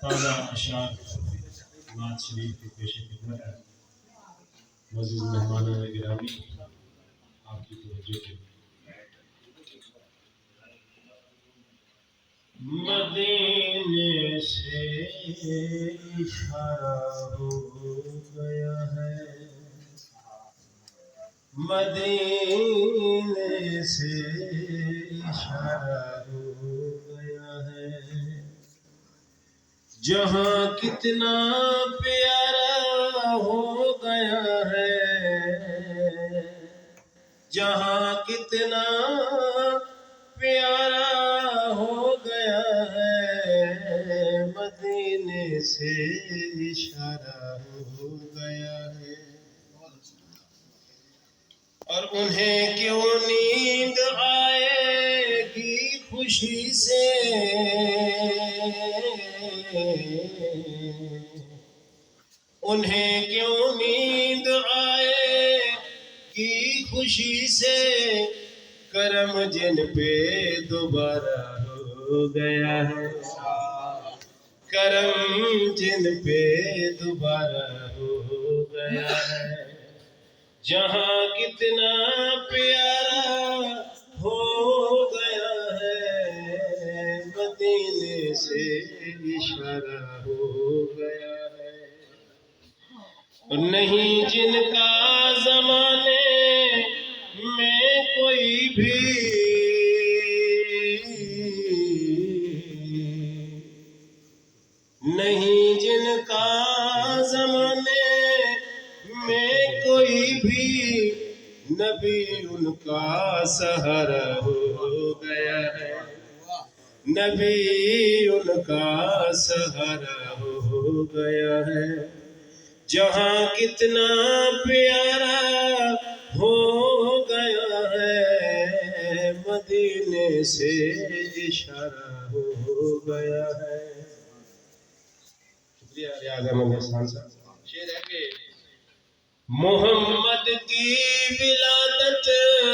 تازہ اشعار نعت شریف کی پیش خدمت ہے۔ معزز مہمانان گرامی، آپ کی توجہ کے مدینے سے اشارہ ہو گیا ہے، مدینے سے اشارہ ہو گیا ہے، جہاں کتنا پیارا ہو گیا ہے، جہاں کتنا پیارا ہو گیا ہے، مدینے سے اشارہ ہو گیا ہے۔ اور انہیں کیوں نیند آئے گی خوشی سے، انہیں کیوں نیند آئے گی خوشی سے، کرم جن پہ دوبارہ ہو گیا ہے، کرم جن پہ دوبارہ ہو گیا ہے، جہاں کتنا پیارا ہو گیا ہے، مدینے سے اشارہ ہو گیا ہے۔ اور نہیں جن کا زمانے میں کوئی بھی، نہیں جن کا زمانے میں کوئی بھی، نبی ان کا سہارا ہو گیا ہے، نبی ان کا سہارا ہو گیا ہے، جہاں کتنا پیارا ہو گیا ہے، مدینے سے اشارہ ہو گیا ہے۔ شکریہ اعظم احسان صاحب۔ شعر ہے کہ محمد کی ولادت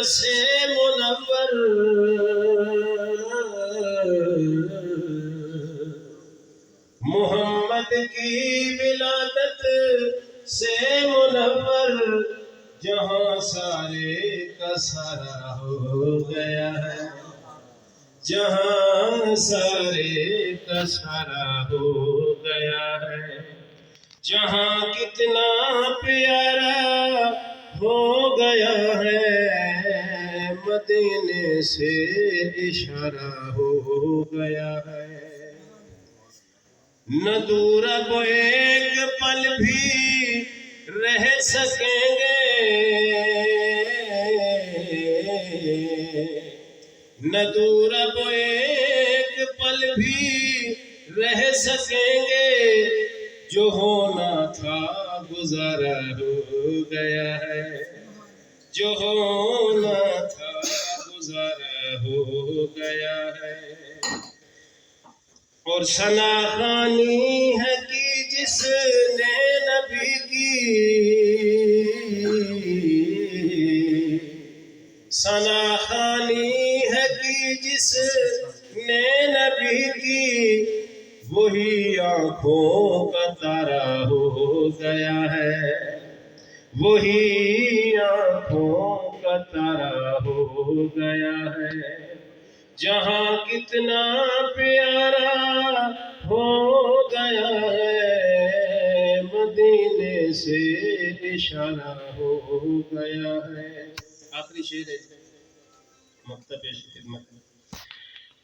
سے منور، محمد کی ولادت سے منور، جہاں سارے کا سارا ہو گیا ہے، جہاں سارے کا سارا ہو گیا ہے، جہاں کتنا پیارا ہو گیا ہے، مدینے سے اشارہ ہو گیا ہے۔ نہ دور اب ایک پل بھی رہ سکیں گے، نہ دور اب ایک پل بھی رہ سکیں گے، جو ہونا تھا گزارا ہو گیا ہے، جو ہونا تھا گزارا ہو گیا ہے۔ اور ثنا خوانی ہے کہ جس نے نبی کی، ثنا خوانی ہے کہ جس نے نبی کی، وہی آنکھوں کا تارا ہو گیا ہے، وہی آنکھوں کا تارا ہو گیا ہے، جہاں کتنا پیارا ہو گیا ہے، مدینے سے اشارہ ہو گیا ہے۔ آخری شعر ہے مکتب پیش خدمت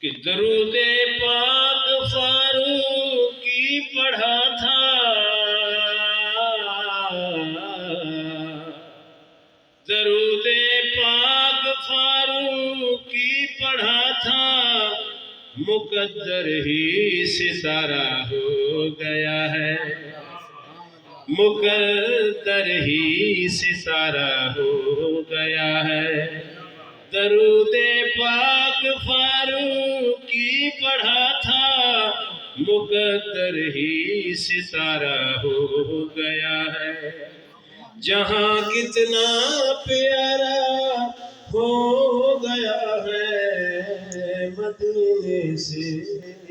کہ درود پاک فاروق کی پڑھا تھا، درود پاک فاروق کی پڑھا تھا، مقدر ہی ستارہ ہو گیا ہے، مقدر ہی ستارہ ہو گیا ہے، درود پاک فاروق کی پڑھا تھا، مقدر ہی ستارہ ہو گیا ہے، جہاں کتنا پیارا ہو گیا ہے، مدینے سے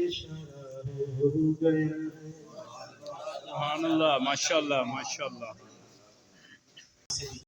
اشارہ ہو گیا ہے۔ سبحان اللہ، ماشاء اللہ، ماشاء اللہ.